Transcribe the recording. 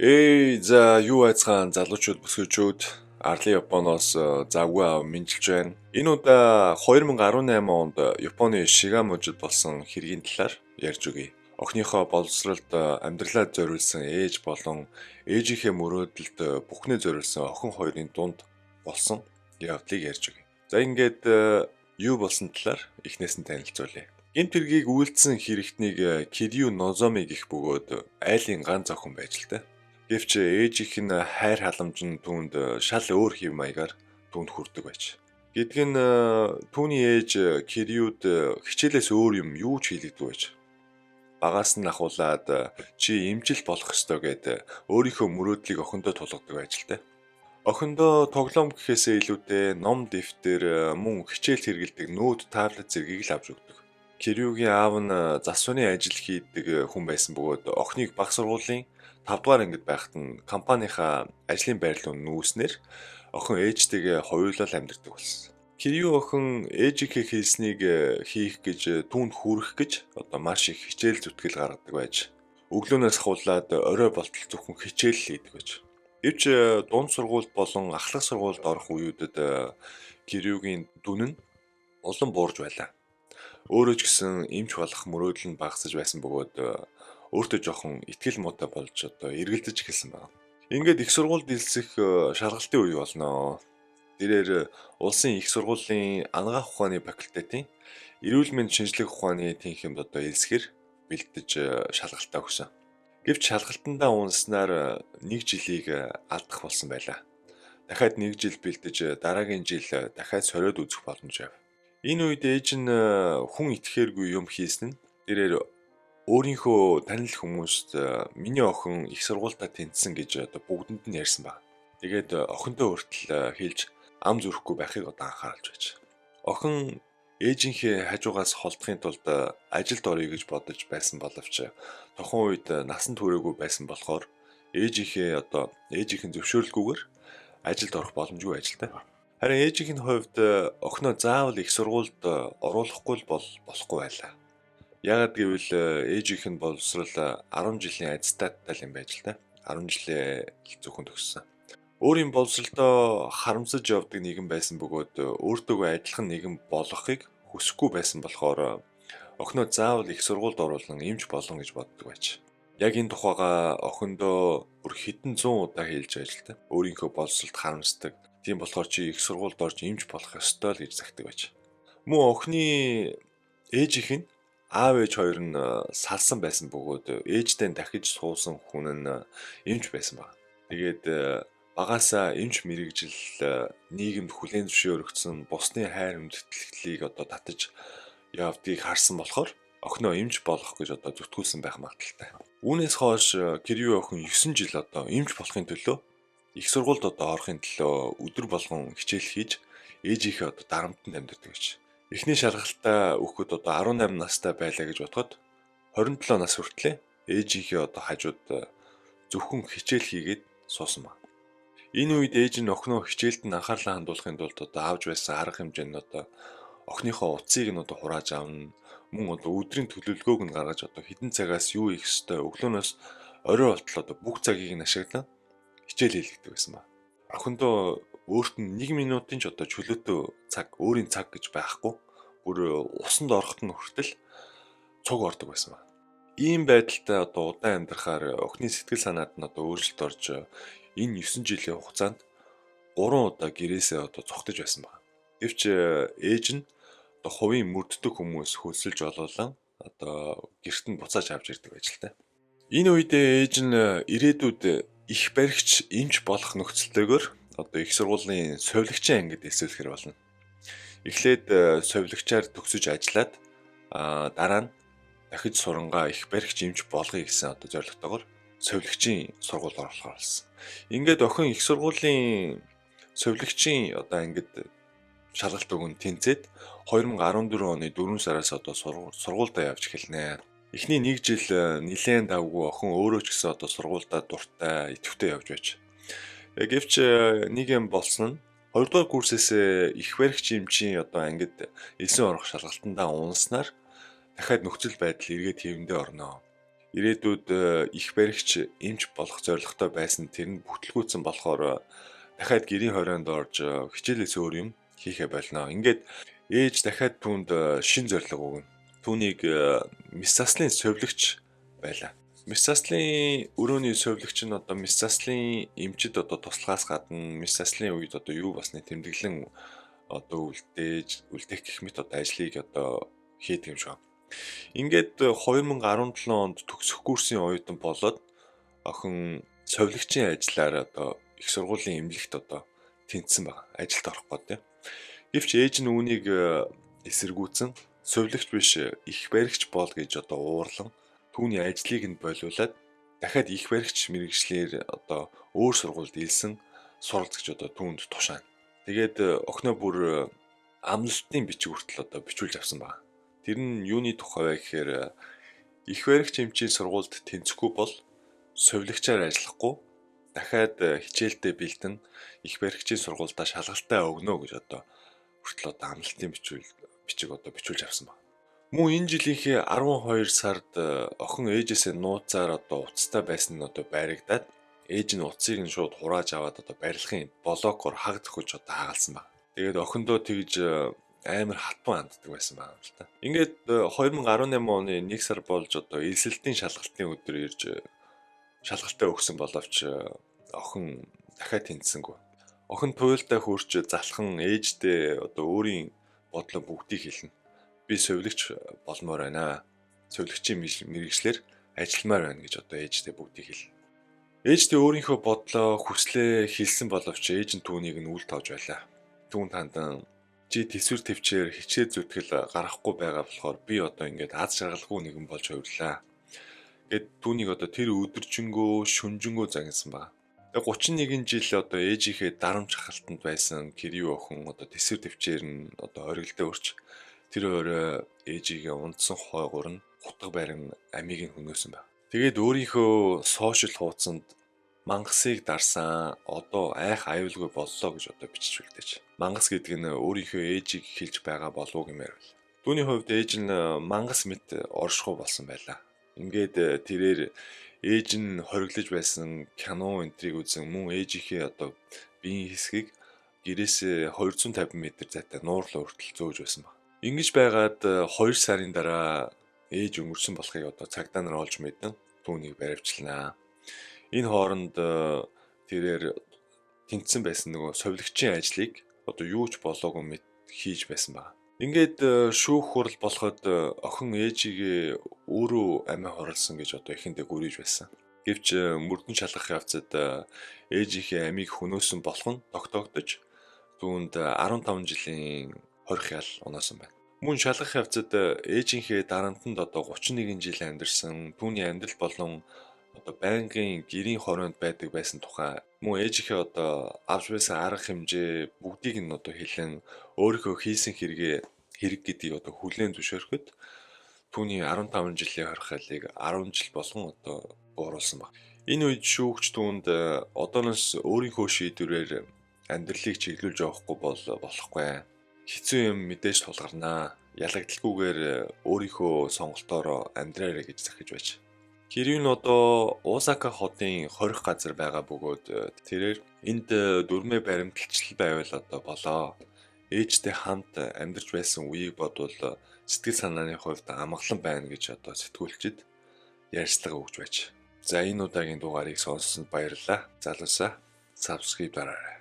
За юу айцгаан залуучууд бүсгүйчүүд Арлын Японоос завгүй аав мэдчилж байна. Энэ удаа 2018 онд Японы Шига мужид болсон хэргийн талаар ярьж өгье. Охиныхоо боловсролд амьдралаа зориулсан ээж болон ээжийнхээ мөрөөдөлд бүхнээ зориулсан охин хоёрын дунд болсон явдлыг ярьж өгье. За ингээд юу болсон талаар эхнээс нь танилцуулъя. Гэмт хэргийг үйлдсэн хэрэгтнийг Кирyu Нозоми гэх бөгөөд айлын ганц охин байж л дээ. Гэвч ээжийнх нь хайр халамж нь түүнд шал өөр хэв маягаар түүнд хүрдэг байж. Гэвч түүний ээж Кириюд хичээлээс өөр юм юу ч хийлэгдүү байж. Багаас нь ахуулаад чи эмчил болох ёстой гэд өөрийнхөө мөрөөдлийг охиндоо тулгадаг байж л дээ. Охиндоо тоглоом гэхээсээ илүүтэй ном дэвтэр мөн хичээл хэрэгэлдэг нөт таблет зэргийг л авч өгдөг. Кириюгийн аав нь засварын ажил хийдэг хүн байсан бөгөөд охиныг баг сургуулийн 5 дугаар ангид байхад нь компанийнхаа ажлын байрлал нүүснээр охин ээжтэйгээ хоёулаа амьдардаг болсон. Кирю охин ээжийнхээ хэлснийг хийх гэж түүнд хүрэх гэж маш их хичээл зүтгэл гаргадаг байж. Өглөөнөөс ахуулаад орой болтол зөвхөн хичээл хийдэг байж. Гэвч дунд сургуульд болон ахлах сургуульд орох үеүүдэд Кирюгийн дүн нь улам буурж байлаа. Өөрөө ч гэсэн эмч болох мөрөөдөл нь багасж байсан бөгөөд өөртөө жоохон итгэл муутай болж эргэлдэж эхэлсэн байна. Ингээд их сургуульд элсэх шалгалтын үе болно. Тэрээр улсын их сургуулийн анагаах ухааны факультетийн эрүүл мэнд шинжлэх ухааны тэнхимд элсэхэр бэлдэж шалгалтаа өгсөн. Гэвч шалгалтандаа унснаар 1 жилийг алдах болсон байлаа. Дахиад 1 жил бэлдэж дараагийн жил дахиад сориод үзэх боломж авав. Энэ үед ээж нь хүн итгэхээргүй юм хийсэн нь тэрээр өөрийнхөө танил хүмүүст миний охин их сургуультаа тэнцсэн гэж бүгдэнд нь ярьсан баг. Тэгээд охиндоо хүртэл хэлж ам зүрэхгүй байхыг анхааруулж байж. Охин ээжийнхээ хажуугаас холдохын тулд ажилд орё гэж бодож байсан боловч тохон үед насан туршаагүй байсан болохоор ээжийнхээ зөвшөөрлгүйгээр ажилд орох боломжгүй ажилтай. Харин ээжийнх нь хувьд охиноо заавал их сургуульд оруулахгүй болохгүй байлаа. Яагаад гэвэл ээжийнх нь боловсрол 10 жилийн аттестаттай юм байж л та. 10 жилээ зөвхөн төгссөн. Өөрийн боловсролдоо харамсаж явдаг нэгэн байсан бөгөөд өөртөөгөө адилхан нэгэн болохыг хүсэхгүй байсан болохоор охиноо заавал их сургуульд оруулан эмч болно гэж боддог байж. Яг энэ тухайга охиндоо бүр хэдэн 100 удаа хэлж байж л та. Өөрийнхөө боловсролд харамсдаг. Тийм болохоор чи их сургуульд орж эмч болох ёстой л гэж загтдаг байж. Мөн охины ээжийнх нь аав ээж хоёр нь салсан байсан бөгөөд ээжтэй дахиж суусан хүн нь эмч байсан баг. Тэгээд багаасаа эмч мэрэгжил нийгэмд хүлээн зөвшөөрөгдсөн бусны хайр хүндэтгэлийг татаж явдгийг харсан болохоор охиноо эмч болох гэж зүтгүүлсэн байх магадaltaй. Үүнээс хойш Кирю охин 9 жил эмч болохын төлөө их сургуульд орохын төлөө өдөр болгон хичээл хийж ээжийнхээ дарамтанд амьдардаг гэж. Эхний шалгалтаа өгөхөд 18 настай байлаа гэж бодоход 27 нас хүртлээр ээжийнхээ хажууд зөвхөн хичээл хийгээд суусан баг. Энэ үед ээж нь охиноо хичээлд нь анхаарлаа хандуулахын тулд авж байсан арга хэмжээ нь охиныхоо утсыг нь хурааж авна. Мөн өдрийн төлөвлөгөөг нь гаргаж хэдэн цагаас юу хийх ёстой өглөөнөөс орой болтол бүх цагийг нь ашиглан хичээл хийлгдэг байсан баг. Охиндоо өөрт нь 1 минутын ч чөлөөтэй цаг, өөрийн цаг гэж байхгүй. Бүр усанд ороход нь хүртэл цуг ордог байсан баг. Ийм байдалтай удаан амьдрахаар охины сэтгэл санаанд нь өөрчлөлт орж энэ 9 жилийн хугацаанд 3 удаа гэрээсээ цогтож байсан баг. Гэвч ээж нь хувийн мөрддөг хүмүүс хөлсөлж олоолаа гэрт нь буцааж авч ирдэг байж л та. Энэ үед ээж нь ирээдүйд их баригч эмч болох нөхцөлтэйгээр их сургуулийн совилгчийн ангид эсвэлэхэр болно. Эхлээд совилгчаар төгсөж ажиллаад дараа нь дахиж сурангаа их баригч эмч болгоё гэсэн зорилготойгоор совилгчийн сургуульд оруулахар болсон. Ингээд охин их сургуулийн совилгчийн ангид шалгалт өгөн тэнцээд 2014 оны 4 сараас сургуульдаа явж эхэлнэ. Эхний 1 жил нэлээд давгүй охин өөрөө ч гэсэн сургуульдаа дуртай, идэвхтэй явж байж. Гэвч нэг юм болсон нь 2 дугаар курсээс их баригч эмчийн ангид элсэн орох шалгалтандаа унснаар дахиад нөхцөл байдал эргээд хэвэндээ орно. ирээдүйд их баригч эмч болох зорилготой байсан тэр нь бүтлгүүцэн болохоор дахиад гэрийн хорионд орж хичээлээс өөр юм хийхэ болно. Ингээд ээж дахиад түүнд шин зорилго өгнө. Түүнийг мис заслын совилогч байлаа. Мис заслын өрөөний совилогч нь одоо мис заслын эмчид одоо туслахаас гадна мис заслын үед одоо юу басны тэмдэглэн одоо үлдээх гэх мэт одоо ажлыг одоо хийдэг юм шиг. Ингээд 2017 онд төгсөх курсын оюутан болоод охин совилогчийн ажлаар одоо их сургуулийн эмнэлэгт одоо тэнцсэн байна. Ажилд орох гэдэг. Гэвч ээж нь үүнийг эсэргүүцэн совилогч биш их баригч бол гэж одоо уурлан түүний ажлыг нь болиулаад дахиад их баригч мэргэжлэр одоо өөр сургуульд илсэн суралцагч одоо түүнд тушаана. Тэгээд охиноо бүр амлалтын бичиг хүртэл одоо бичүүлж авсан байна. Тэр нь юуны тухай вэ гэхээр их баригч эмчийн сургуульд тэнцэхгүй бол совилогчаар ажиллахгүй дахиад хичээлдээ бэлдэн их баригчийн сургуульдаа шалгалтаа өгнө гэж одоо хүртэл одоо амлалтын бичиг одоо бичүүлж авсан байна. Мөн энэ жилийнхээ 12 сард охин ээжээсээ нууцаар одоо уцтай байсан нь одоо байрагдаад ээж нь уцыг нь шууд хурааж аваад одоо барилгын блокоор хаг зөхөж одоо хагалсан байна. Тэгээд охиндоо тэгж амар хатбан ханддаг байсан байна л та. Ингээд 2018 оны 1 сар болж одоо элсэлтийн шалгалтын өдөр ирж шалгалтаа өгсөн боловч охин дахиад тэнцсэнгүй. Охин туйлдаа хурж залхан ээждээ одоо өөрийн бодлоо бүгдийг хэлнэ. Би совилогч болмоор байна. Совилогчийн мэргэжлэр ажилламаар байна гэж одоо ээждээ бүгдийг хэлнэ. Ээждээ өөрийнхөө бодлоо хүслээ хэлсэн боловч ээж нь түүнийг нь үл тоож байлаа. Түүнд хандан чи төсвөр төвчээр хичээл зүтгэл гаргахгүй байгаа болохоор би одоо ингээд аз жаргалгүй нэгэн болж хувирлаа. Гэт түүнийг одоо тэр өдөржингөө шүнжэнгөө загнасан ба. Тэгээ 31 жил одоо ээжийнхээ дарамт хахалтанд байсан Кирью охин одоо төсвөр төвчээр нь одоо хориглдоо өрч тэр өөрөө ээжигээ ундсан хойгоор нь хутга барин амийг нь хөнөөсөн байна. Тэгээд өөрийнхөө сошиал хуудсанд мангасыг дарсан одоо айх аюулгүй боллоо гэж одоо бичиж үлдээж. Мангас гэдэг нь өөрийнхөө ээжийг хэлж байгаа болов гэмээр байл. Түүний хувьд ээж нь мангас мэт оршихуй болсон байлаа. Ингээд тэрээр ээж нь хориглож байсан кино энтриг үзэн мөн ээжийнхээ одоо биеийн хэсгийг гэрээсээ 250 м зайтай нуурлаа хүртэл зөөж байсан баг. Ингэж байгаад 2 сарын дараа ээж өнгөрсөн болохыг одоо цагдаа нар олж мэдэн түүнийг баривчлаа. Энэ хооронд тэрээр тэнцсэн байсан нөгөө совилогчийн ажлыг одоо юу ч болоогүй мэт хийж байсан баг. Ингээд шүүх хурал болоход охин ээжигээ өөрөө амиа хорлсон гэж одоо эхэндээ гүрийж байсан. Гэвч мөрдөн шалгах явцад ээжийнхээ амийг хөнөөсөн болох нь тогтоогдож түүнд 15 жилийн хорих ял унасан байна. Мөн шалгах явцад ээжийнхээ дарамтанд одоо 31 жил амьдарсан түүний амьдрал болон одоо байнгын гэрийн хороонд байдаг байсан тухай мөн ээжийнхээ одоо авч байсан арга хэмжээ бүгдийг нь одоо хэлэн өөрийнхөө хийсэн хэрэг гэдгийг одоо хүлээн зөвшөөрөхөд түүний 15 жилийн хорих ялыг 10 жил болгон одоо бууруулсан баг. Энэ үед шүүгч түүнд одооноос өөрийнхөө шийдвэрээр амьдралыг чиглүүлж явахгүй болохгүй. Хэцүү юм мэдээж тулгарнаа. Ялагдalгүйгээр өөрийнхөө сонголтоор амьдраарай гэж захиж байж. Кирью нь одоо Осака хотын хорих газар байгаа бөгөөд тэрээр энд дөрмөө баримталчлал байвал одоо болоо. Ээжтэй хамт амьдарч байсан үеийг бодвол сэтгэл санааны хувьд амгалан байна гэж одоо сэтгүүлчид ярьцлага өгч байж. За энэ удаагийн дугаарыг сонссонд баярлалаа. Залуусаа subscribe дараарай.